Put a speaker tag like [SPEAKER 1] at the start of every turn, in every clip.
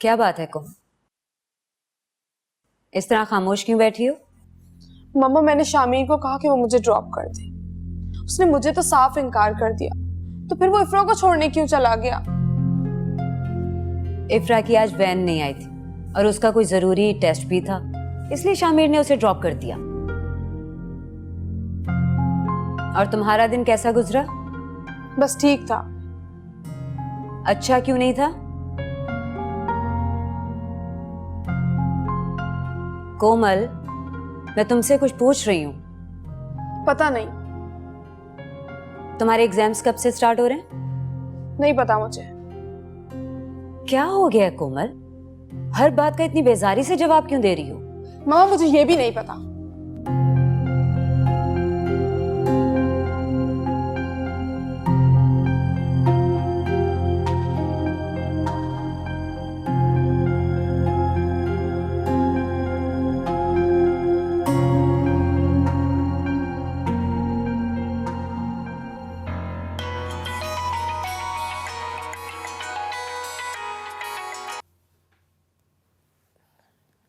[SPEAKER 1] क्या बात है कुम? इस तरह खामोश क्यों बैठी हो?
[SPEAKER 2] मम्मा, मैंने शामीर को कहा कि वो मुझे ड्रॉप कर दे। उसने मुझे तो साफ इनकार कर दिया, तो फिर वो इफ्रा को छोड़ने क्यों चला गया?
[SPEAKER 1] इफ्रा की आज वैन नहीं आई थी और उसका कोई जरूरी टेस्ट भी था, इसलिए शामिर ने उसे ड्रॉप कर दिया। और तुम्हारा दिन कैसा गुजरा?
[SPEAKER 2] बस ठीक था।
[SPEAKER 1] अच्छा क्यों नहीं था? कोमल, मैं तुमसे कुछ पूछ रही हूँ।
[SPEAKER 2] पता नहीं।
[SPEAKER 1] तुम्हारे एग्जाम्स कब से स्टार्ट हो रहे हैं?
[SPEAKER 2] नहीं पता मुझे।
[SPEAKER 1] क्या हो गया है कोमल? हर बात का इतनी बेजारी से जवाब क्यों दे रही हो?
[SPEAKER 2] मामा, मुझे ये भी नहीं पता।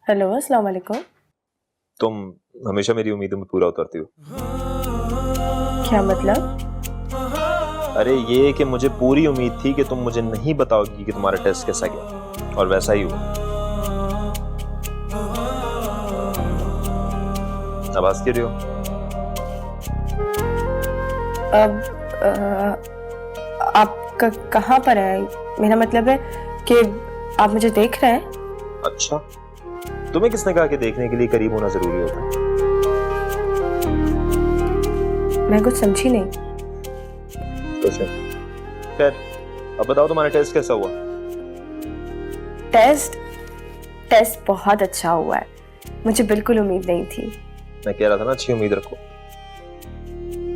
[SPEAKER 3] हेलो, अस्सलाम वालेकुम।
[SPEAKER 4] तुम हमेशा मेरी उम्मीदों में पूरा उतरती हो।
[SPEAKER 3] क्या मतलब?
[SPEAKER 4] अरे ये कि मुझे पूरी उम्मीद थी कि तुम मुझे नहीं बताओगी कि तुम्हारा टेस्ट कैसा गया, और वैसा ही हुआ। अब हंस क्यों रही हो?
[SPEAKER 3] अब आप कहाँ पर है? मेरा मतलब है कि आप मुझे देख रहे हैं?
[SPEAKER 4] अच्छा, तुम्हें किसने कहा कि देखने के लिए करीब होना जरूरी होता है?
[SPEAKER 3] मैं कुछ समझी नहीं।
[SPEAKER 4] कुछ नहीं। खैर, अब बताओ तुम्हारा टेस्ट कैसा हुआ?
[SPEAKER 3] टेस्ट बहुत अच्छा हुआ है। मुझे बिल्कुल उम्मीद नहीं थी।
[SPEAKER 4] मैं कह रहा था ना, अच्छी उम्मीद रखो।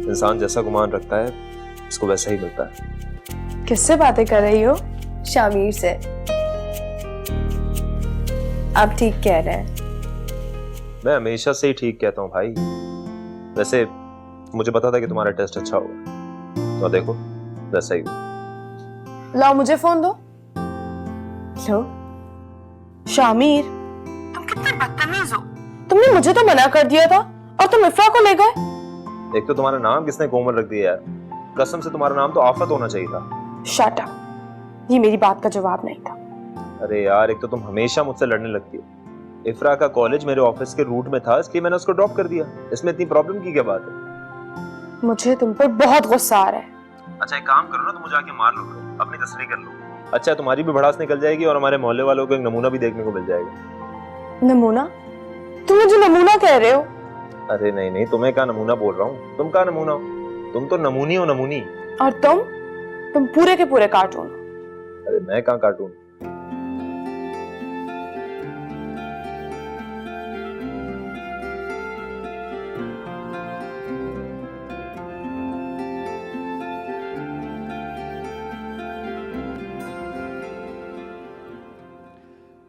[SPEAKER 4] इंसान जैसा गुमान रखता है उसको वैसा ही मिलता है।
[SPEAKER 2] किससे बातें कर रही हो?
[SPEAKER 3] शामिर से। आप ठीक कह रहे हैं।
[SPEAKER 4] मैं हमेशा से ही ठीक कहता हूँ भाई। वैसे मुझे पता था कि तुम्हारा टेस्ट अच्छा होगा, तो देखो वैसा ही हुआ।
[SPEAKER 2] लाओ मुझे फोन दो।
[SPEAKER 3] लो।
[SPEAKER 2] शामिर, तुम कितने बदतमीज हो। तुमने मुझे तो मना कर दिया था और तुम इफ्रा को ले गए।
[SPEAKER 4] एक तो तुम्हारा नाम किसने कोमल रख दिया यार? कसम से तुम्हारा नाम तो आफत होना चाहिए था।
[SPEAKER 2] Shut up. ये मेरी बात का जवाब नहीं था।
[SPEAKER 4] अरे यार, एक तो तुम हमेशा मुझसे लड़ने लगती हो। इफ्रा का कॉलेज मेरे ऑफिस के रूट में था, इसलिए मैंने उसको ड्रॉप कर दिया। इसमें इतनी प्रॉब्लम की क्या बात है?
[SPEAKER 2] मुझे तुम पर बहुत गुस्सा आ रहा है।
[SPEAKER 4] अच्छा, एक काम करो ना, तुम मुझे आके मार लो, अपनी तसल्ली कर लो। अच्छा, तुम्हारी भी भड़ास निकल जाएगी और हमारे मोहल्ले वालों को एक नमूना भी देखने को मिल जाएगा।
[SPEAKER 2] नमूना? तुम मुझे नमूना कह रहे हो?
[SPEAKER 4] अरे नहीं नहीं, तुम्हें क्या नमूना बोल रहा हूँ? तुम क्या नमूना हो? तुम तो नमूनी हो, नमूनी।
[SPEAKER 2] और तुम पूरे के पूरे कार्टून।
[SPEAKER 4] अरे मैं कहाँ कार्टून?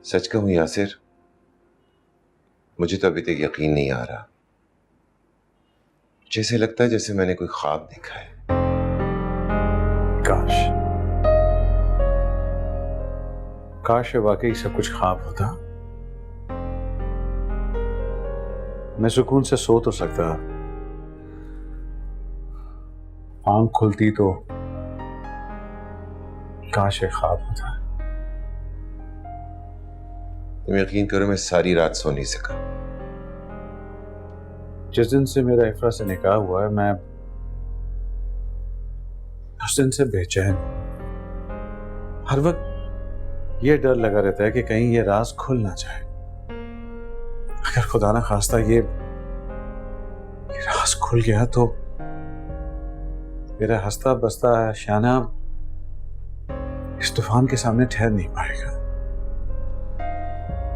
[SPEAKER 5] सच कहूं यासिर, मुझे तो अभी तक यकीन नहीं आ रहा। जैसे लगता है जैसे मैंने कोई ख्वाब देखा है।
[SPEAKER 6] काश ये वाकई सब कुछ ख्वाब होता। मैं सुकून से सो तो सकता, आंख खुलती तो काश ये ख्वाब होता।
[SPEAKER 5] तुम यकीन करो, मैं सारी रात सो नहीं सका।
[SPEAKER 6] जिस दिन से मेरा इफ्रा से निकाह हुआ है, मैं उस दिन से बेचैन। हर वक्त ये डर लगा रहता है कि कहीं ये राज खुल ना जाए। अगर खुदा ना खास्ता ये राज खुल गया तो मेरा हंसता बसता शाना इस तूफान के सामने ठहर नहीं पाएगा।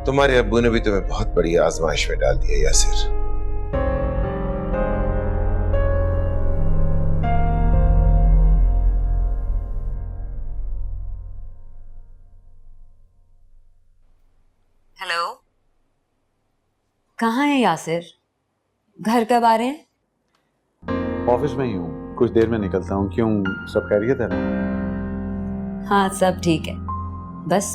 [SPEAKER 5] तुम्हारे अब्बू ने भी तुम्हें बहुत बड़ी आजमाइश में डाल दिया यासिर।
[SPEAKER 1] हेलो, कहाँ है यासिर? घर कब आ रहे हैं?
[SPEAKER 6] ऑफिस में ही हूँ, कुछ देर में निकलता हूँ। क्यों, सब खैरियत है ना?
[SPEAKER 1] हाँ, सब ठीक है। बस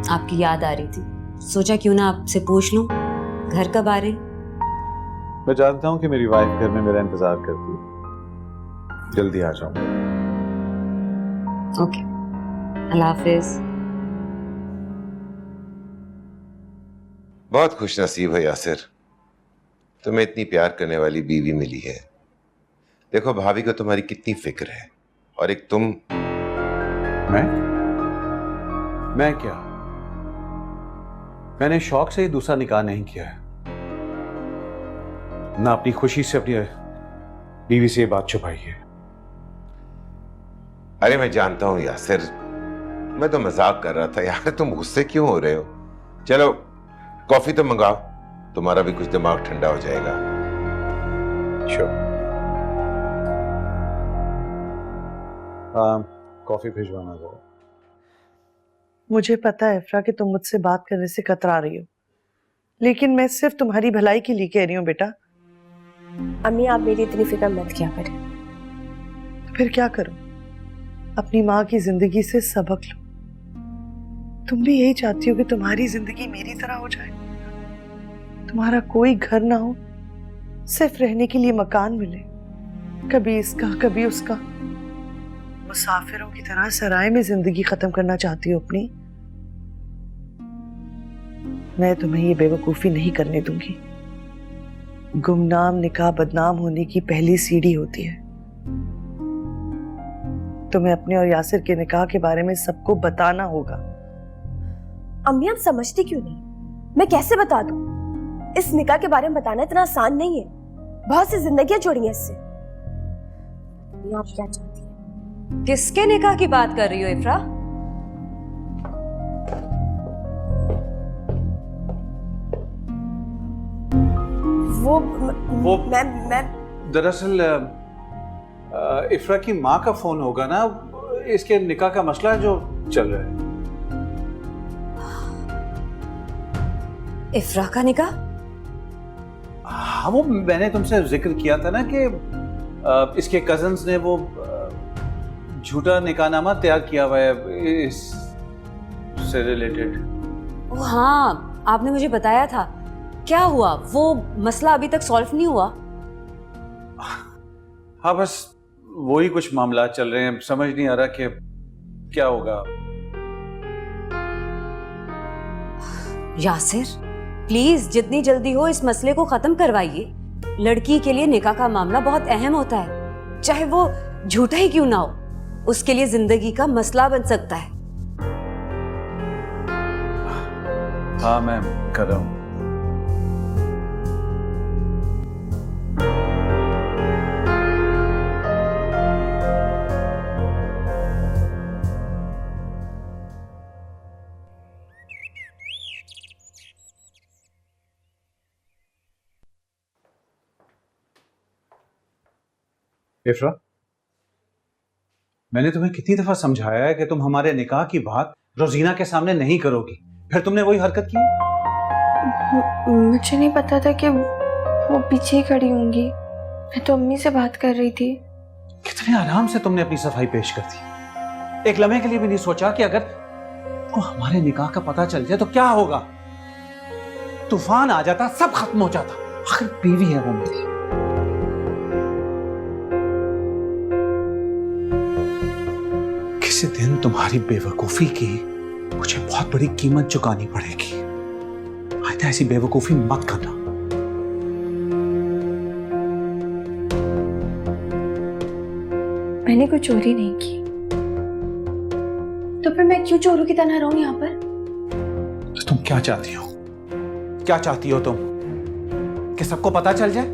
[SPEAKER 1] आपकी याद आ रही थी, सोचा क्यों ना आपसे पूछ लूं घर कब आ रही।
[SPEAKER 6] मैं जानता हूँ कि मेरी वाइफ घर में मेरा इंतजार करती है, जल्दी आ जाऊंगा।
[SPEAKER 1] ओके, अल्लाह हाफिज।
[SPEAKER 5] बहुत खुश नसीब है यासिर, तुम्हें इतनी प्यार करने वाली बीवी मिली है। देखो भाभी को तुम्हारी कितनी फिक्र है, और एक तुम।
[SPEAKER 6] मैं क्या? मैंने शौक से ही दूसरा निकाह नहीं किया है, ना अपनी खुशी से अपनी बीवी से ये बात छुपाई है।
[SPEAKER 5] अरे मैं जानता हूं यासिर, मैं तो मजाक कर रहा था यार, तुम गुस्से क्यों हो रहे हो? चलो कॉफी तो मंगाओ, तुम्हारा भी कुछ दिमाग ठंडा हो जाएगा।
[SPEAKER 6] श्योर। कॉफी भिजवाना वो।
[SPEAKER 7] मुझे पता है इफ्रा कि तुम मुझसे बात करने से कतरा रही हो, लेकिन मैं सिर्फ तुम्हारी भलाई के लिए कह रही हूँ बेटा।
[SPEAKER 3] अम्मी आप मेरी इतनी फिक्र मत किया करें।
[SPEAKER 7] फिर क्या करूं? अपनी माँ की जिंदगी से सबक लो। तुम भी यही चाहती हो कि तुम्हारी जिंदगी मेरी तरह हो जाए, तुम्हारा कोई घर ना हो, सिर्फ रहने के लिए मकान मिले, कभी इसका कभी उसका। मुसाफिरों की तरह सराय में जिंदगी खत्म करना चाहती हो अपनी। मैं तुम्हें ये बेवकूफी नहीं करने दूंगी। गुमनाम निकाह बदनाम होने की पहली सीढ़ी होती है। तुम्हें अपने और यासिर के निकाह के बारे में सबको बताना होगा।
[SPEAKER 3] अम्मी आप समझती क्यों नहीं? मैं कैसे बता दूं? इस निकाह के बारे में बताना इतना आसान नहीं है। बहुत सी जिंदगियां जुड़ी हैं इससे। आप क्या चाहती हैं?
[SPEAKER 1] किसके निकाह की बात कर रही हो इफ्रा?
[SPEAKER 6] वो
[SPEAKER 3] मैं
[SPEAKER 6] दरअसल इफ्रा की माँ का फोन होगा ना, इसके निकाह का मसला है जो चल रहा है।
[SPEAKER 1] इफ्रा का निकाह?
[SPEAKER 6] हाँ, वो मैंने तुमसे जिक्र किया था ना कि इसके कजन्स ने वो झूठा निकाहनामा तैयार किया हुआ है इससे रिलेटेड।
[SPEAKER 1] ओ हाँ, आपने मुझे बताया था। क्या हुआ? वो मसला अभी तक सॉल्व नहीं हुआ?
[SPEAKER 6] हाँ, बस वही कुछ मामला चल रहे हैं, समझ नहीं आ रहा कि क्या होगा।
[SPEAKER 1] यासिर, प्लीज जितनी जल्दी हो इस मसले को खत्म करवाइए। लड़की के लिए निकाह का मामला बहुत अहम होता है, चाहे वो झूठा ही क्यों ना हो, उसके लिए जिंदगी का मसला बन सकता है।
[SPEAKER 6] हाँ, मैं कर रहा हूँ। इफ्रा, मैंने तुम्हें कितनी दफा समझाया है कि तुम हमारे निकाह की बात रोजीना के सामने नहीं करोगी, फिर तुमने वही हरकत की।
[SPEAKER 8] मुझे नहीं पता था कि वो पीछे ही खड़ी होंगी। मैं तो अम्मी से बात कर रही थी।
[SPEAKER 6] कितने आराम से तुमने अपनी सफाई पेश कर दी। एक लम्हे के लिए भी नहीं सोचा कि अगर वो हमारे निकाह का पता चल जाए तो क्या होगा? तूफान आ जाता, सब खत्म हो जाता। आखिर बीवी है वो मेरी। किसी दिन तुम्हारी बेवकूफी की मुझे बहुत बड़ी कीमत चुकानी पड़ेगी। आइंदा ऐसी बेवकूफी मत करना।
[SPEAKER 8] मैंने कोई चोरी नहीं की, तो फिर मैं क्यों चोरों की तरह रहूं यहाँ पर?
[SPEAKER 6] तो तुम क्या चाहती हो? क्या चाहती हो तुम? कि सबको पता चल जाए,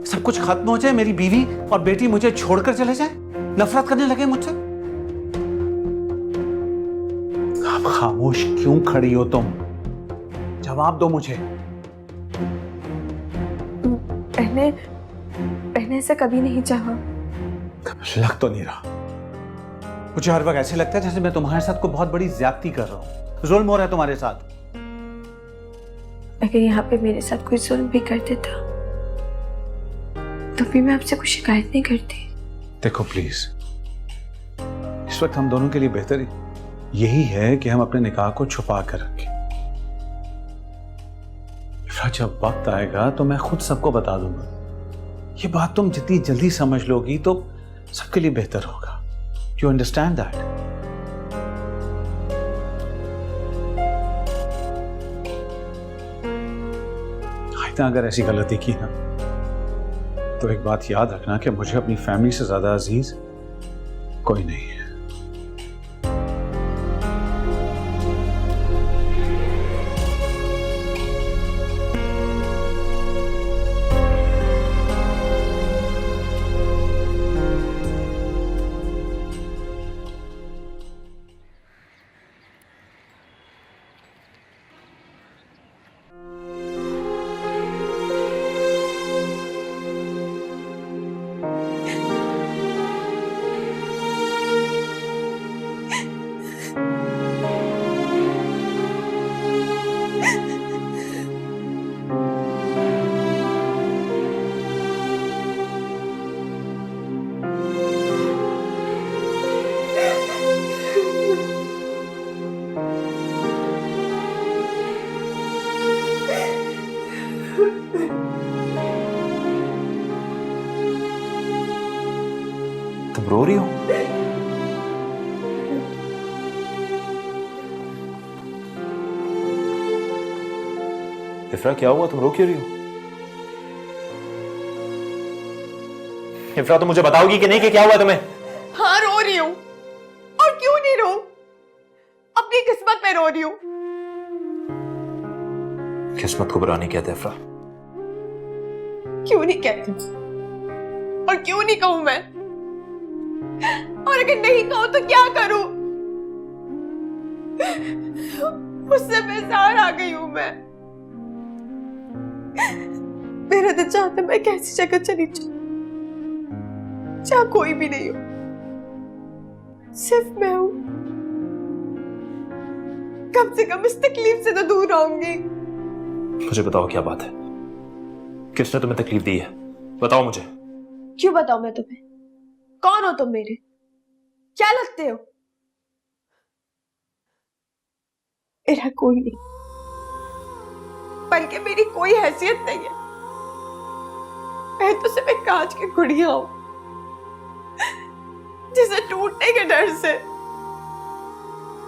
[SPEAKER 6] सब कुछ खत्म हो जाए, मेरी बीवी और बेटी मुझे छोड़कर चले जाए, नफरत करने लगे मुझसे? आप खामोश क्यों खड़ी हो तुम? जवाब दो मुझे।
[SPEAKER 8] मैंने ऐसा कभी नहीं चाहा।
[SPEAKER 6] लग तो नहीं रहा। मुझे हर वक्त ऐसे लगता है जैसे मैं तुम्हारे साथ कोई बहुत बड़ी ज्यादती कर रहा हूं, जुल्म हो रहा है तुम्हारे साथ।
[SPEAKER 8] अगर यहाँ पे मेरे साथ कोई जुल्म भी कर देता तो भी मैं आपसे कोई शिकायत नहीं करती।
[SPEAKER 6] देखो प्लीज, इस वक्त हम दोनों के लिए बेहतर यही है कि हम अपने निकाह को छुपा कर रखें। इफ्रा, जब वक्त आएगा तो मैं खुद सबको बता दूंगा। ये बात तुम जितनी जल्दी समझ लोगी तो सबके लिए बेहतर होगा। You understand that? आयता, अगर ऐसी गलती की ना तो एक बात याद रखना कि मुझे अपनी फैमिली से ज्यादा अजीज कोई नहीं है।
[SPEAKER 4] तुम रो रही हो? इफ्रा, क्या हुआ? तुम रो क्यों रही हो? इफ्रा, तुम मुझे बताओगी कि नहीं कि क्या हुआ तुम्हें?
[SPEAKER 2] हाँ, रो रही हूँ। और क्यों नहीं रो? अपनी किस्मत पे रो रही हूँ।
[SPEAKER 4] किस्मत को बुरा नहीं कहते इफ्रा।
[SPEAKER 2] क्यों नहीं कहती? और क्यों नहीं कहूं मैं? और अगर नहीं कहूं तो क्या करूं? उससे बेजार आ गई हूं मैं। मेरा दिल चाहता मैं कैसी जगह चली जाऊं जहां कोई भी नहीं हो, सिर्फ मैं हूं। कम से कम इस तकलीफ से तो दूर रहूंगी।
[SPEAKER 4] मुझे बताओ, क्या बात है? किसने तुम्हें तकलीफ दी है? बताओ मुझे।
[SPEAKER 2] क्यों बताऊं मैं तुम्हें? कौन हो तुम मेरे? क्या लगते हो? मेरा कोई नहीं, बल्कि मेरी कोई हैसियत नहीं है। मैं तो सिर्फ एक कांच की गुड़िया हूं जिसे टूटने के डर से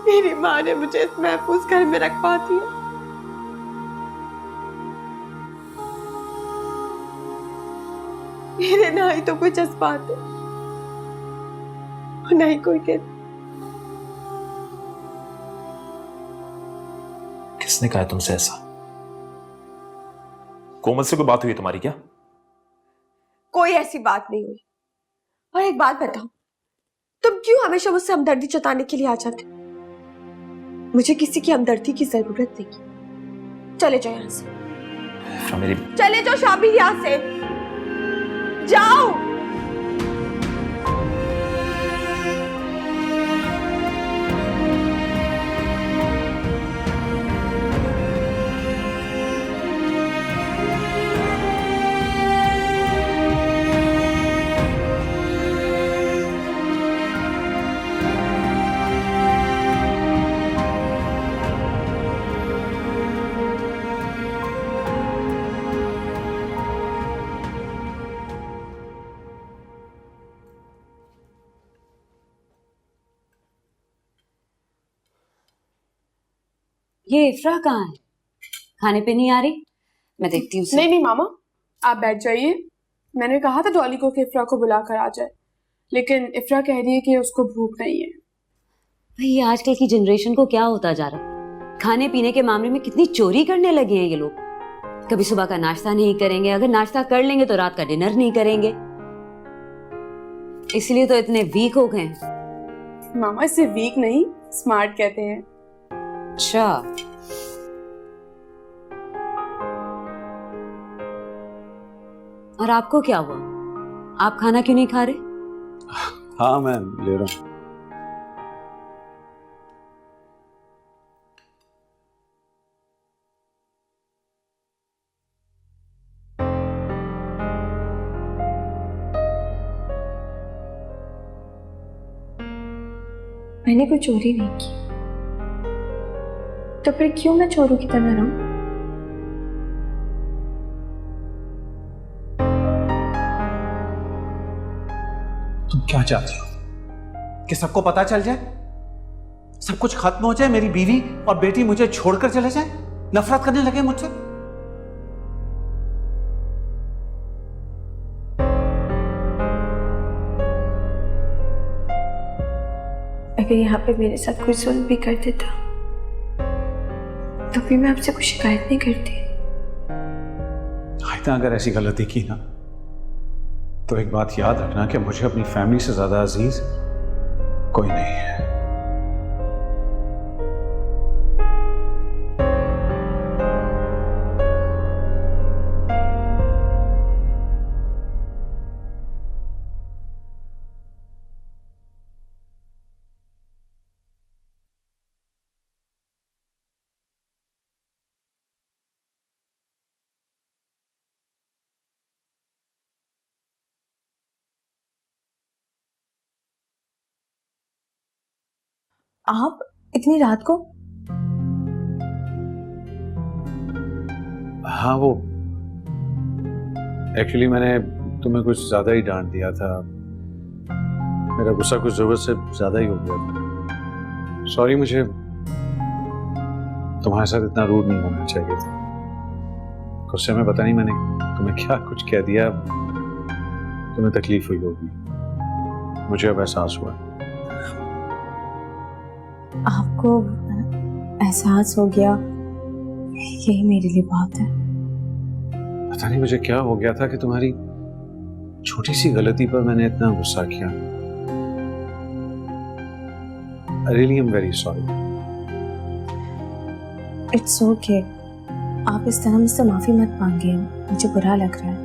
[SPEAKER 2] मेरी माँ ने मुझे इस महफूज घर में रखवा दिया। मेरे ना ही तो कोई जज्बात है और ना ही कोई दिल।
[SPEAKER 4] किसने कहा तुमसे ऐसा? कोमल से कोई बात हुई तुम्हारी क्या?
[SPEAKER 2] कोई ऐसी बात नहीं हुई। और एक बात बताओ, तुम क्यों हमेशा मुझसे हमदर्दी जताने के लिए आ जाते? मुझे किसी की हमदर्दी की जरूरत नहीं। चले जाओ यहां से।
[SPEAKER 4] मेरी
[SPEAKER 2] चले जाओ शामी, यहां से जाओ।
[SPEAKER 1] ये इफ्रा कहाँ है? खाने पे नहीं आ रही? मैं देखती हूँ उसे।
[SPEAKER 2] नहीं नहीं मामा, आप बैठ जाइए। मैंने कहा था डॉली को कि इफ्रा को बुला कर आ जाए, लेकिन इफ्रा कह रही है कि उसको भूख नहीं है।
[SPEAKER 1] भाई, ये आजकल की जनरेशन को क्या होता जा रहा है? खाने पीने के मामले में कितनी चोरी करने लगे हैं ये लोग। कभी सुबह का नाश्ता नहीं करेंगे, अगर नाश्ता कर लेंगे तो रात का डिनर नहीं करेंगे। इसलिए तो इतने वीक हो गए।
[SPEAKER 2] मामा, इसे वीक नहीं, स्मार्ट कहते हैं।
[SPEAKER 1] अच्छा, और आपको क्या हुआ? आप खाना क्यों नहीं खा रहे?
[SPEAKER 6] हाँ, मैं ले रहा हूं।
[SPEAKER 8] मैंने कोई चोरी नहीं की। तो फिर क्यों मैं चोरों की तरह रहूं?
[SPEAKER 6] तुम क्या चाहती हो? कि सबको पता चल जाए, सब कुछ खत्म हो जाए, मेरी बीवी और बेटी मुझे छोड़कर चले जाए, नफरत करने लगे मुझसे?
[SPEAKER 8] अगर यहाँ पे मेरे साथ कोई जुल्म भी कर देता तो भी मैं आपसे कोई शिकायत नहीं करती।
[SPEAKER 6] आयता, अगर ऐसी गलती की ना तो एक बात याद रखना कि मुझे अपनी फैमिली से ज्यादा अजीज कोई नहीं है।
[SPEAKER 3] आप इतनी रात को?
[SPEAKER 6] हाँ, वो एक्चुअली मैंने तुम्हें कुछ ज्यादा ही डांट दिया था। मेरा गुस्सा कुछ जरूरत से ज्यादा ही हो गया था। सॉरी, मुझे तुम्हारे साथ इतना रूड नहीं होना चाहिए था। गुस्से में पता नहीं मैंने तुम्हें क्या कुछ कह दिया, तुम्हें तकलीफ हुई होगी, मुझे अब एहसास हुआ।
[SPEAKER 3] आपको एहसास हो गया, यही मेरे लिए बहुत है।
[SPEAKER 6] पता नहीं मुझे क्या हो गया था कि तुम्हारी छोटी सी गलती पर मैंने इतना गुस्सा किया। I really am very sorry.
[SPEAKER 3] It's okay, आप इस तरह मुझसे माफी मत मांगिए, मुझे बुरा लग रहा है।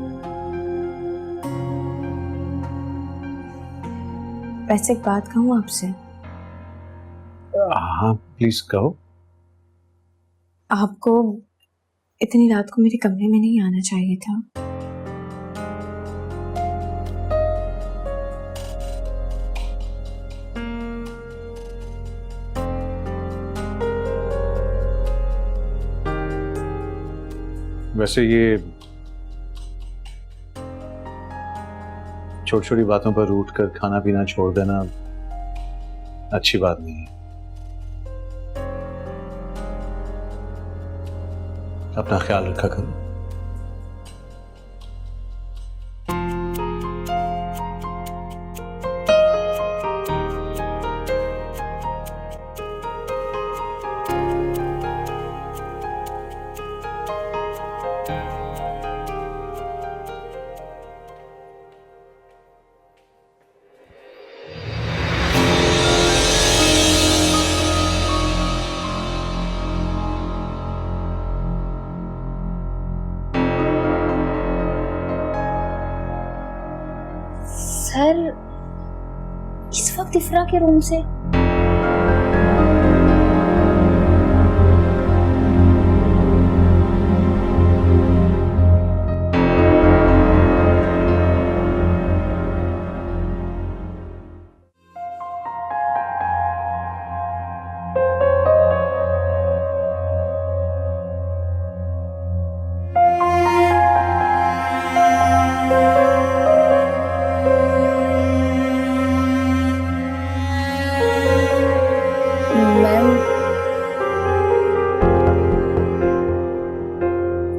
[SPEAKER 3] वैसे एक बात कहूँ आपसे?
[SPEAKER 6] हाँ, प्लीज कहो।
[SPEAKER 3] आपको इतनी रात को मेरे कमरे में नहीं आना चाहिए था।
[SPEAKER 6] वैसे ये छोटी छोटी बातों पर रूठ कर खाना पीना छोड़ देना अच्छी बात नहीं है। अपना ख्याल रखा करो।
[SPEAKER 3] सर, इस वक्त इफ्रा के रूम से?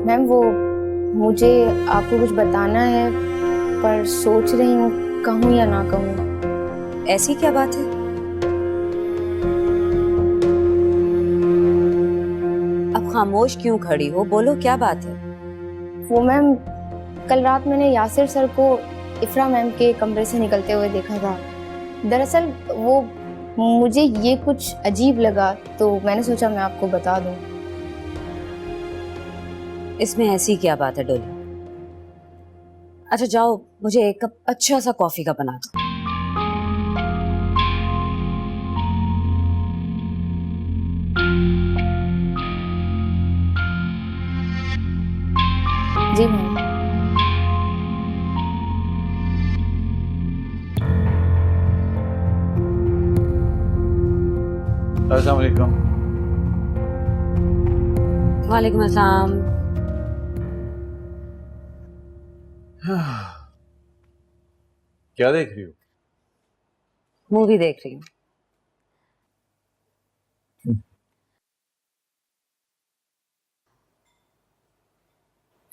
[SPEAKER 3] मैम, वो मुझे आपको कुछ बताना है, पर सोच रही हूँ कहूँ या ना कहूँ।
[SPEAKER 1] ऐसी क्या बात है? अब खामोश क्यों खड़ी हो? बोलो, क्या बात है?
[SPEAKER 3] वो मैम, कल रात मैंने यासिर सर को इफ्रा मैम के कमरे से निकलते हुए देखा था। दरअसल वो मुझे ये कुछ अजीब लगा, तो मैंने सोचा मैं आपको बता दूं।
[SPEAKER 1] इसमें ऐसी क्या बात है डोली? अच्छा जाओ, मुझे एक कप अच्छा सा कॉफी का बना दो।
[SPEAKER 3] जी मैम।
[SPEAKER 6] अस्सलाम वालेकुम।
[SPEAKER 1] वालेकुम अस्सलाम।
[SPEAKER 6] क्या देख रही हो?
[SPEAKER 1] मूवी देख रही हूँ।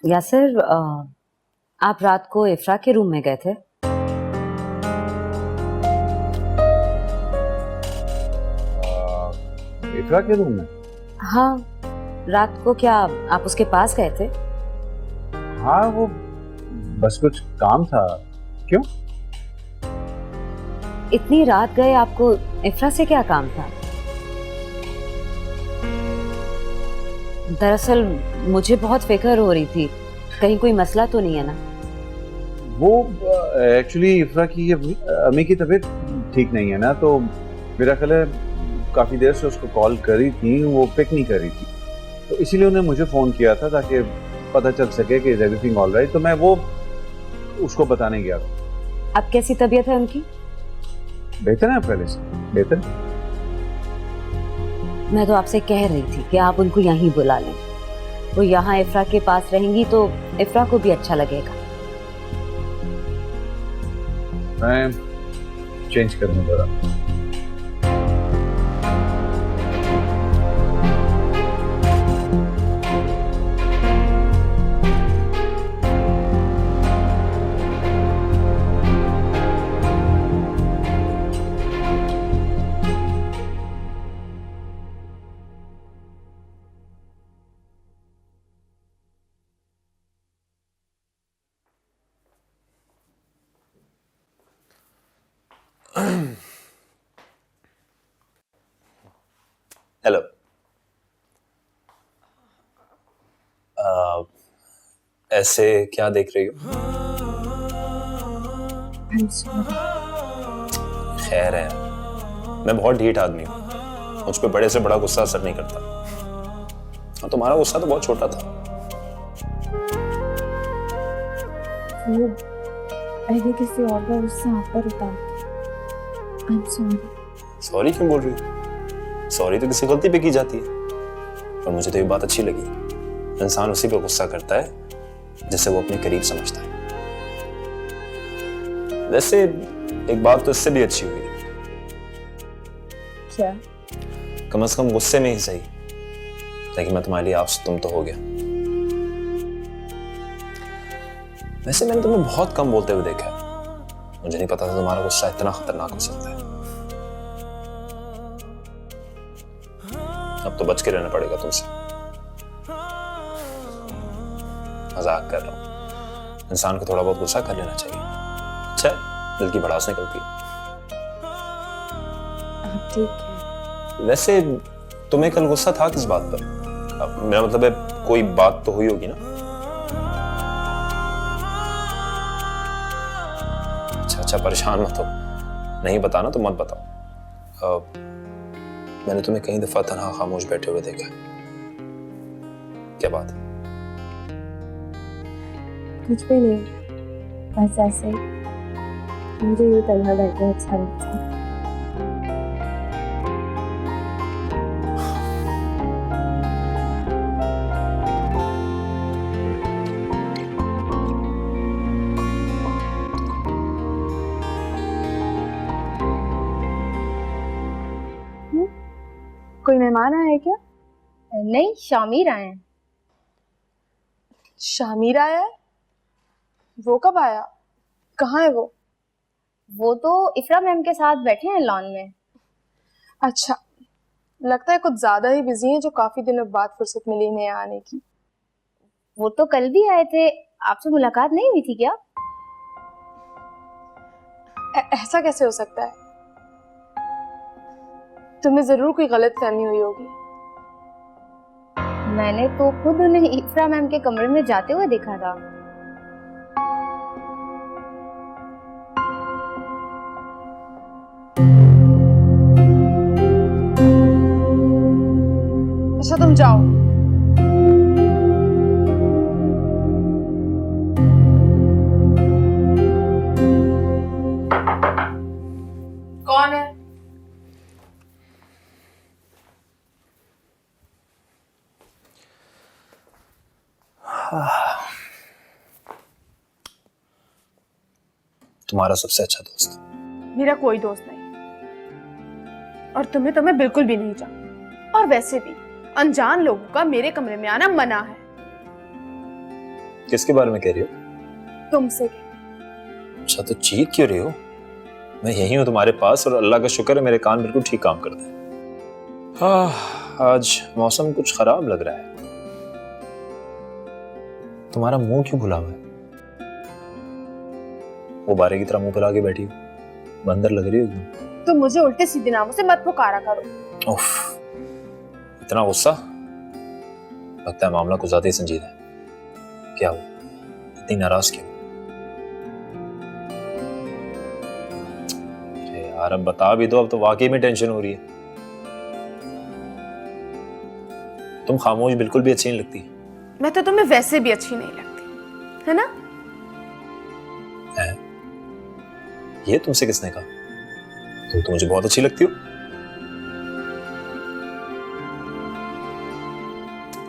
[SPEAKER 1] यासिर, आप रात को इफ्रा के रूम में गए थे?
[SPEAKER 6] इफ्रा के रूम में?
[SPEAKER 1] हाँ, रात को क्या आप उसके पास गए थे?
[SPEAKER 6] हाँ, वो बस कुछ काम था। क्यों?
[SPEAKER 1] इतनी रात गए, आपको इफ्रा से क्या काम था? दरअसल मुझे बहुत फिक्र हो रही थी, कहीं कोई मसला तो नहीं है ना?
[SPEAKER 6] वो एक्चुअली इफ्रा की अम्मी की तबीयत ठीक नहीं है ना, तो मेरा ख्याल है काफी देर से उसको कॉल करी थी, वो पिक नहीं कर रही थी, तो इसीलिए उन्हें मुझे फोन किया था ताकि पता चल सके कि इज एवरीथिंग ऑल राइट। तो मैं वो उसको बताने गया था।
[SPEAKER 1] अब कैसी तबीयत है उनकी?
[SPEAKER 6] बेहतर है पहले से, बेहतर।
[SPEAKER 1] मैं तो आपसे कह रही थी कि आप उनको यहीं बुला लें, वो यहाँ इफ्रा के पास रहेंगी तो इफ्रा को भी अच्छा लगेगा।
[SPEAKER 6] मैं चेंज कर दूं जरा।
[SPEAKER 4] हेलो। ऐसे क्या देख रही हो? खैर है, मैं बहुत ढीठ आदमी हूँ, मुझ पे बड़े से बड़ा गुस्सा असर नहीं करता, और तुम्हारा गुस्सा तो बहुत छोटा था।
[SPEAKER 8] वो पहले किसी और का गुस्सा आप पर उतार के। I'm sorry।
[SPEAKER 4] सॉरी क्यों बोल रही हो? सॉरी तो किसी गलती पे की जाती है, और मुझे तो ये बात अच्छी लगी, इंसान उसी पे गुस्सा करता है जिसे वो अपने करीब समझता है। वैसे एक बात तो इससे भी अच्छी हुई।
[SPEAKER 8] क्या?
[SPEAKER 4] कम से कम गुस्से में ही सही, लेकिन मैं तुम्हारे लिए आपसे तुम तो हो गया। वैसे मैंने तुम्हें बहुत कम बोलते हुए देखा है, मुझे नहीं पता था तुम्हारा गुस्सा इतना खतरनाक हो सकता है। अब तो बच के रहना पड़ेगा तुमसे। मजाक कर रहा हूं, इंसान को थोड़ा बहुत गुस्सा कर लेना चाहिए, अच्छा है, दिल की भड़ास निकलती है।
[SPEAKER 8] ठीक है।
[SPEAKER 4] वैसे तुम्हें कल गुस्सा था किस बात पर? मेरा मतलब है कोई बात तो हुई होगी ना? अच्छा, परेशान मत हो, नहीं बताना तो मत बताओ। मैंने तुम्हें कई दफा तन्हा खामोश बैठे हुए देखा है, क्या बात है?
[SPEAKER 8] कुछ भी नहीं, बस ऐसे ही मुझे यूं तन्हा बैठना अच्छा लगता है। कोई मेहमान आया है क्या?
[SPEAKER 3] नहीं, शामिर आए हैं।
[SPEAKER 8] शामिर आया है? वो कब आया? कहाँ है वो?
[SPEAKER 3] वो तो इफ्रा मैम के साथ बैठे हैं लॉन में।
[SPEAKER 8] अच्छा, लगता है कुछ ज्यादा ही बिजी हैं जो काफी दिनों बाद फुर्सत मिली इन्हें आने की।
[SPEAKER 3] वो तो कल भी आए थे, आपसे मुलाकात नहीं हुई थी क्या?
[SPEAKER 8] ऐसा कैसे हो सकता है? तुम्हें जरूर कोई गलतफहमी हुई होगी।
[SPEAKER 3] मैंने तो खुद उन्हें इफ्रा मैम के कमरे में जाते हुए देखा था।
[SPEAKER 8] अच्छा, तुम जाओ। कौन है?
[SPEAKER 4] तुम्हारा सबसे अच्छा दोस्त।
[SPEAKER 2] मेरा कोई दोस्त नहीं, और तुम्हें तो मैं बिल्कुल भी नहीं जानती। और वैसे भी अनजान लोगों का मेरे कमरे में आना मना है।
[SPEAKER 4] किसके बारे में कह रही हो?
[SPEAKER 2] तुमसे।
[SPEAKER 4] अच्छा, तो चीख क्यों रही हो? मैं यही हूँ तुम्हारे पास, और अल्लाह का शुक्र है मेरे कान बिल्कुल ठीक काम करते हैं। आज मौसम कुछ खराब लग रहा है। तुम्हारा मुंह क्यों खुला हुआ है? वो बारे की तरह मुंह फैला के बैठी हो, बंदर लग रही हो एकदम।
[SPEAKER 2] तुम मुझे उल्टे सीधे नामों से मत पुकारा करो।
[SPEAKER 4] उफ, इतना गुस्सा? लगता है मामला कुछ ज्यादा ही संजीदा है। क्या हुआ, इतनी नाराज क्यों? अरे यार, अब बता भी दो, अब तो वाकई में टेंशन हो रही है। तुम खामोश बिल्कुल भी अच्छी नहीं लगती।
[SPEAKER 2] मैं तो तुम्हें वैसे भी अच्छी नहीं लगती, है ना?
[SPEAKER 4] है? ये तुमसे किसने कहा? तुम तो मुझे बहुत अच्छी लगती हो।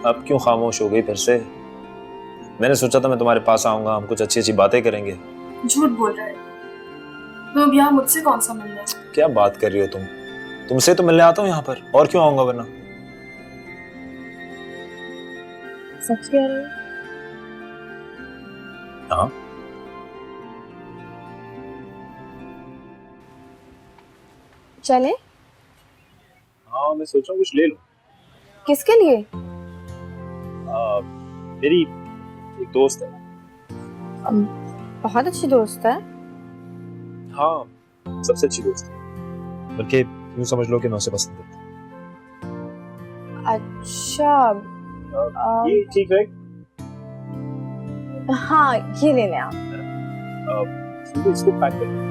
[SPEAKER 4] अब क्यों खामोश हो गई फिर से? मैंने सोचा था मैं तुम्हारे पास आऊंगा, हम कुछ अच्छी अच्छी बातें करेंगे।
[SPEAKER 8] झूठ बोल रहे हो तुम। अब यहाँ मुझसे कौन सा मिलना है?
[SPEAKER 4] क्या बात कर रही हो तुम? तुमसे तो मिलने आता हूँ यहाँ पर, और क्यों आऊंगा वरना?
[SPEAKER 8] सच कह रहे हो?
[SPEAKER 4] हाँ।
[SPEAKER 8] चले?
[SPEAKER 4] हाँ, मैं सोच रहा हूँ कुछ ले लूं।
[SPEAKER 8] किसके लिए?
[SPEAKER 4] मेरी एक दोस्त है।
[SPEAKER 8] बहुत अच्छी दोस्त है।
[SPEAKER 4] हाँ, सबसे अच्छी दोस्त है, बल्कि यूं समझ लो कि मैं उसे पसंद करता हूँ।
[SPEAKER 8] अच्छा।
[SPEAKER 4] ये ठीक है?
[SPEAKER 8] हाँ, ये ले लें आप।
[SPEAKER 4] इसको पैक कर लो।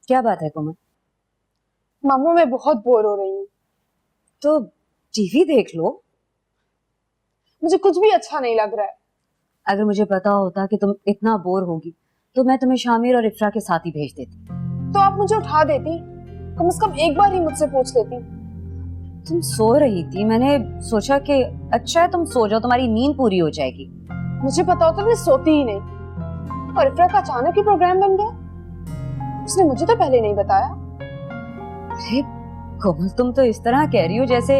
[SPEAKER 1] क्या बात है कोमल?
[SPEAKER 2] मामा, मैं बहुत बोर हो रही हूँ।
[SPEAKER 1] तो टीवी देख लो।
[SPEAKER 2] मुझे कुछ भी अच्छा नहीं लग रहा है।
[SPEAKER 1] अगर मुझे पता होता कि तुम इतना बोर होगी तो मैं तुम्हें शामिर और इफ्रा के साथ ही भेज देती।
[SPEAKER 2] तो आप मुझे उठा देती, कम से कम एक बार ही मुझसे पूछ लेती।
[SPEAKER 1] तुम सो रही थी, मैंने सोचा कि अच्छा है तुम सो जाओ, तुम्हारी नींद पूरी हो जाएगी।
[SPEAKER 2] मुझे पता होता मैं सोती ही नहीं। और इफ्रा का अचानक ही प्रोग्राम बन गया। उसने मुझे तो पहले नहीं बताया।
[SPEAKER 1] अरे कोमल, तुम तो इस तरह कह रही हो जैसे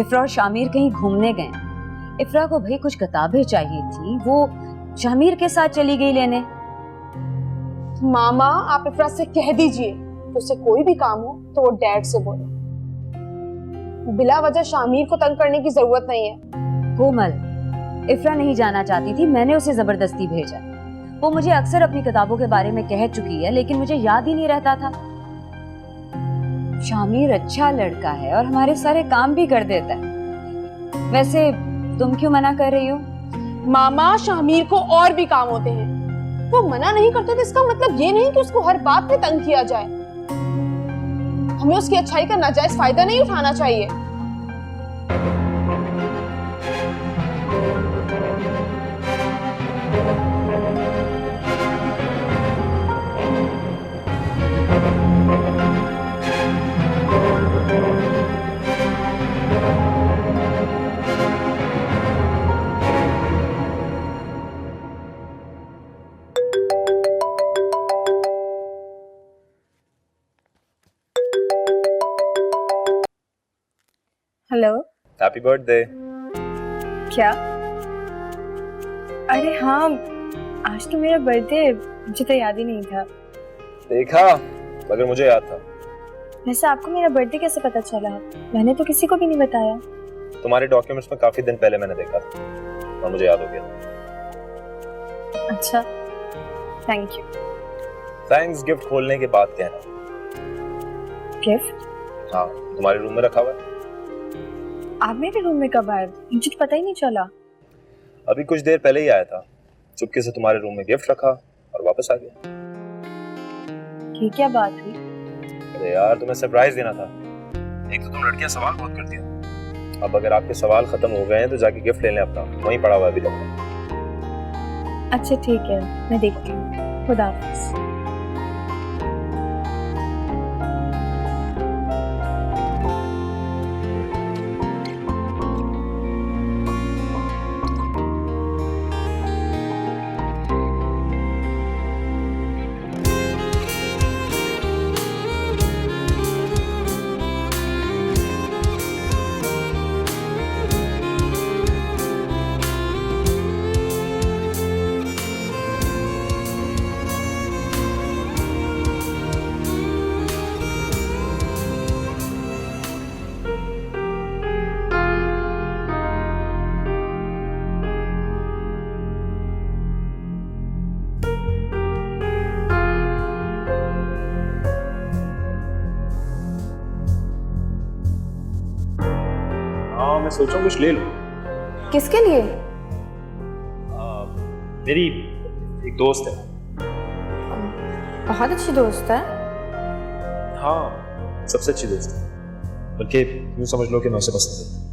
[SPEAKER 1] इफ्रा और शामिर कहीं घूमने गए। इफ्रा को भाई कुछ किताबें चाहिए थी, वो शामिर के साथ चली गई लेने।
[SPEAKER 2] मामा, आप इफ्रा से कह दीजिए कि उसे कोई भी काम हो तो वो डैड से बोले। बिला वजह शामिर को तंग करने की जरूरत नहीं है।
[SPEAKER 1] कोमल, इफ्रा नहीं जाना चाहती थी, मैंने उसे जबरदस्ती भेजा। वो मुझे अक्सर अपनी किताबों के बारे में कह चुकी है, लेकिन मुझे याद ही नहीं रहता था। शामिर अच्छा लड़का है और हमारे सारे काम भी कर देता है। वैसे तुम क्यों मना कर रही हो?
[SPEAKER 2] मामा, शामिर को और भी काम होते हैं। वो मना नहीं करते तो इसका मतलब ये नहीं कि उसको हर बात पे तंग किया जाए। हमें उसकी अच्छाई का नाजायज फायदा नहीं उठाना चाहिए।
[SPEAKER 8] हेलो।
[SPEAKER 4] Happy birthday.
[SPEAKER 8] क्या? अरे हाँ, आज तो मेरा बर्थडे, मुझे तो याद ही नहीं था।
[SPEAKER 4] देखा, मगर मुझे याद था।
[SPEAKER 8] वैसे आपको मेरा बर्थडे कैसे पता चला? मैंने तो किसी को भी नहीं बताया।
[SPEAKER 4] तुम्हारे डॉक्यूमेंट्स में काफी दिन पहले मैंने देखा था और मुझे याद हो गया।
[SPEAKER 8] अच्छा, थैंक यू।
[SPEAKER 4] थैंक्स गिफ्ट खोलने के बाद कहना।
[SPEAKER 3] गिफ्ट?
[SPEAKER 4] हाँ, तुम्हारे रूम में रखा हुआ है।
[SPEAKER 3] आप मेरे रूम में कब आए? मुझे तो पता ही नहीं चला।
[SPEAKER 4] अभी कुछ देर पहले ही आया था, चुपके से तुम्हारे रूम में गिफ्ट रखा और वापस आ गया।
[SPEAKER 3] ये क्या बात हुई?
[SPEAKER 4] अरे यार, तुम्हें सरप्राइज देना था। एक तो तुम लड़कियां सवाल बहुत करती हो। अब अगर आपके सवाल खत्म हो गए हैं तो जाके गिफ्ट ले लें अपना, वहीं पड़ा हुआ है अभी तक।
[SPEAKER 3] अच्छा ठीक है, मैं देखती हूँ। खुदा हाफिज।
[SPEAKER 4] हाँ, मैं सोच रहा हूँ कुछ ले लूं।
[SPEAKER 3] किसके लिए?
[SPEAKER 4] मेरी एक दोस्त है।
[SPEAKER 3] बहुत अच्छी दोस्त है।
[SPEAKER 4] हाँ, सबसे अच्छी दोस्त है। बल्कि यूं समझ लो कि मैं उसे पसंद है।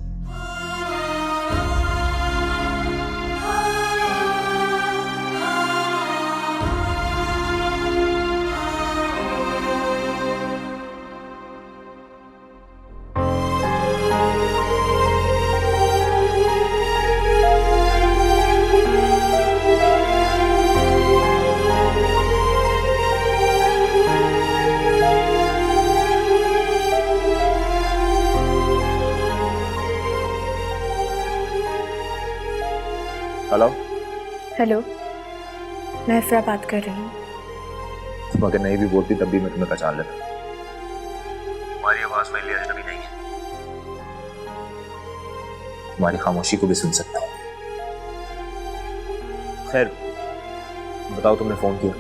[SPEAKER 4] हेलो।
[SPEAKER 3] हेलो, मैं इफ्रा बात कर रही हूँ।
[SPEAKER 4] तुम अगर नहीं भी बोलती तब भी मैं तुम्हें पहचान लेता। तुम्हारी आवाज में लिए अजनबी नहीं है। तुम्हारी खामोशी को भी सुन सकता हूँ। खैर बताओ, तुमने फोन किया?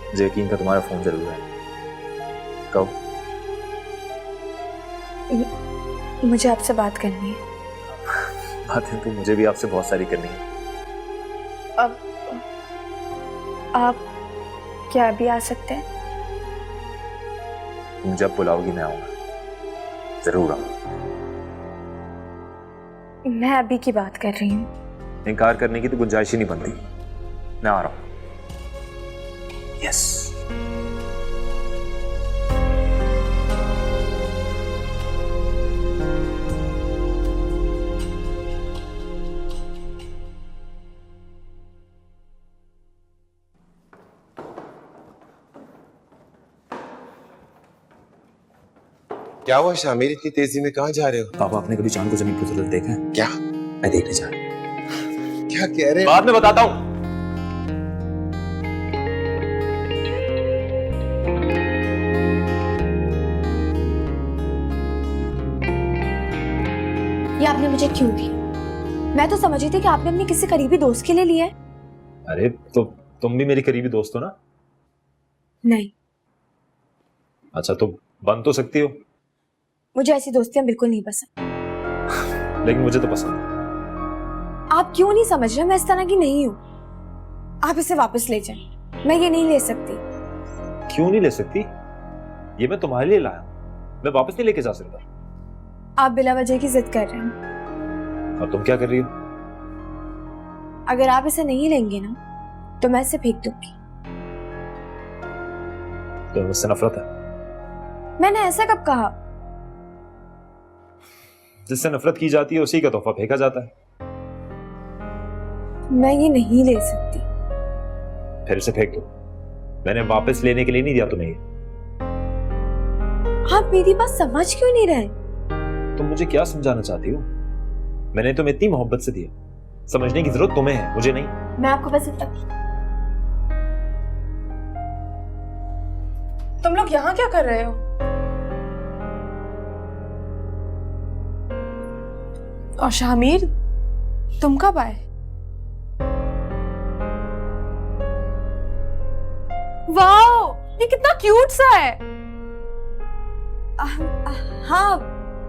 [SPEAKER 4] मुझे यकीन था तुम्हारा फोन जरूर है। कहो।
[SPEAKER 3] मुझे आपसे बात करनी है।
[SPEAKER 4] बातें तो मुझे भी आपसे बहुत सारी करनी है।
[SPEAKER 3] अब आप क्या अभी आ सकते हैं?
[SPEAKER 4] तुम जब बुलाओगी मैं आऊंगा, जरूर आऊंगा।
[SPEAKER 3] मैं अभी की बात कर रही हूँ।
[SPEAKER 4] इनकार करने की तो गुंजाइश ही नहीं बनती। मैं आ रहा हूं। यस।
[SPEAKER 5] क्या हुआ शामिर, इतनी तेजी में कहाँ जा रहे हो?
[SPEAKER 4] पापा, आपने कभी चांद को जमीन पर उतरते देखा है?
[SPEAKER 5] क्या
[SPEAKER 4] मैं देखने जा रहा हूं।
[SPEAKER 5] क्या कह रहे हो?
[SPEAKER 4] बाद में बताता हूं।
[SPEAKER 3] ये आपने मुझे क्यों दी? मैं तो समझ रही थी कि आपने अपने किसी करीबी दोस्त के लिए लिया है।
[SPEAKER 4] अरे तो तुम भी मेरी करीबी दोस्त हो ना?
[SPEAKER 3] नहीं,
[SPEAKER 4] अच्छा, तो बन तो सकती हो।
[SPEAKER 3] मुझे ऐसी दोस्तियां बिल्कुल नहीं पसंद।
[SPEAKER 4] लेकिन मुझे तो पसंद है।
[SPEAKER 3] आप क्यों नहीं समझ रहे? मैं इस तरह की नहीं हूँ। आप इसे वापस ले जाएं। मैं ये नहीं ले सकती।
[SPEAKER 4] क्यों नहीं ले सकती? ये मैं तुम्हारे लिए लाया हूं। मैं वापस नहीं लेके जा सकता।
[SPEAKER 3] आप बिला वजह की जिद कर रहे हैं।
[SPEAKER 4] और तुम क्या कर रही हो?
[SPEAKER 3] अगर आप इसे नहीं लेंगे ना तो मैं इसे फेंक दूंगी।
[SPEAKER 4] तुम्हें मुझसे नफरत है?
[SPEAKER 3] मैंने ऐसा कब कहा?
[SPEAKER 4] जिससे नफरत की जाती है उसी का तोहफा फेंका जाता है।
[SPEAKER 3] मैं ये नहीं ले सकती।
[SPEAKER 4] फिर से फेंक दो। मैंने वापस लेने के लिए नहीं दिया तुम्हें ये।
[SPEAKER 3] आप मेरी बात समझ क्यों नहीं रहे?
[SPEAKER 4] तुम मुझे क्या समझाना चाहती हो? मैंने तुम्हें इतनी मोहब्बत से दिया, समझने की जरूरत तुम्हें है, मुझे नहीं।
[SPEAKER 3] मैं आपको बस
[SPEAKER 8] तुम लोग यहाँ क्या कर रहे हो? और शामिर, तुम कब आए? वाओ, ये कितना क्यूट सा है।
[SPEAKER 2] हाँ,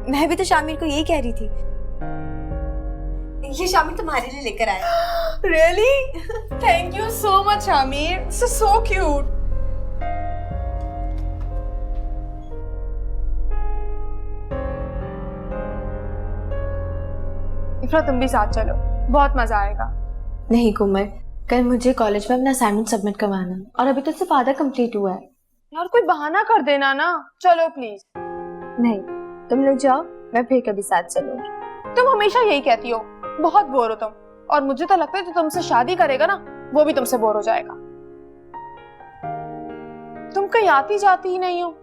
[SPEAKER 2] मैं भी तो शामिर को यही कह रही थी। ये शामिर तुम्हारे लिए लेकर आया।
[SPEAKER 8] Really? Thank you so much Shamir, this is so cute. इफ्रा तुम भी साथ चलो, बहुत मजा आएगा।
[SPEAKER 2] नहीं कोमल, कल मुझे कॉलेज में अपना असाइनमेंट सबमिट करवाना है और अभी तो सिर्फ आधा कंप्लीट हुआ है।
[SPEAKER 8] यार कोई बहाना कर देना ना, चलो प्लीज।
[SPEAKER 2] नहीं, तुम लोग जाओ, मैं फिर कभी साथ चलूंगी।
[SPEAKER 8] तुम हमेशा यही कहती हो, बहुत बोर हो तुम। और मुझे तो लगता है जो तुमसे शादी करेगा ना, वो भी तुमसे बोर हो जाएगा। तुम कहीं आती जाती ही नहीं हो।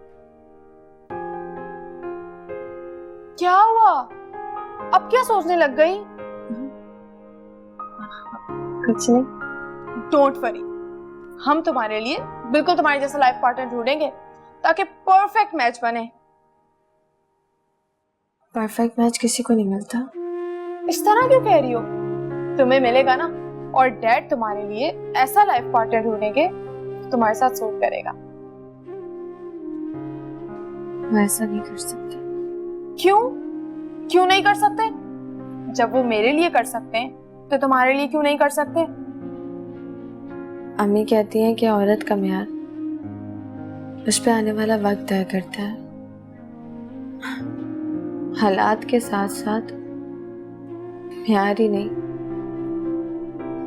[SPEAKER 8] क्या हुआ? अब क्या सोचने लग गई?
[SPEAKER 2] कुछ नहीं।
[SPEAKER 8] डोंट वरी, हम तुम्हारे लिए बिल्कुल तुम्हारे जैसा लाइफ पार्टनर ढूंढेंगे ताकि परफेक्ट मैच बने।
[SPEAKER 2] परफेक्ट मैच किसी को नहीं मिलता।
[SPEAKER 8] इस तरह क्यों कह रही हो? तुम्हें मिलेगा ना, और डैड तुम्हारे लिए ऐसा लाइफ पार्टनर ढूंढेंगे जो तुम्हारे साथ सूट करेगा।
[SPEAKER 2] मैं ऐसा नहीं कर सकती।
[SPEAKER 8] क्यों? क्यों नहीं कर सकते? जब वो मेरे लिए कर सकते हैं तो तुम्हारे लिए क्यों नहीं कर सकते?
[SPEAKER 2] अम्मी कहती हैं कि औरत का म्यार उस पे आने वाला वक्त तय करता है। हालात के साथ साथ म्यार ही नहीं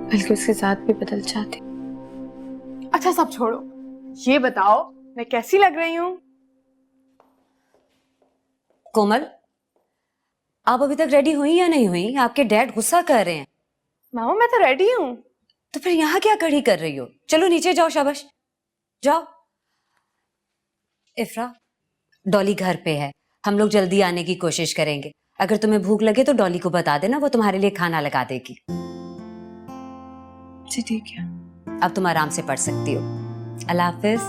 [SPEAKER 2] बल्कि उसके साथ भी बदल जाते।
[SPEAKER 8] अच्छा सब छोड़ो, ये बताओ मैं कैसी लग रही हूँ?
[SPEAKER 1] कोमल, आप अभी तक रेडी हुई या नहीं हुई? आपके डैड गुस्सा कर रहे हैं।
[SPEAKER 8] मामा मैं तो रेडी हूँ।
[SPEAKER 1] तो फिर यहाँ क्या खड़ी कर रही हो? चलो नीचे जाओ, शाबाश जाओ। इफ्रा, डॉली घर पे है, हम लोग जल्दी आने की कोशिश करेंगे। अगर तुम्हें भूख लगे तो डॉली को बता देना, वो तुम्हारे लिए खाना लगा देगी।
[SPEAKER 2] जी ठीक है।
[SPEAKER 1] अब तुम आराम से पढ़ सकती हो। अल्लाह हाफिज।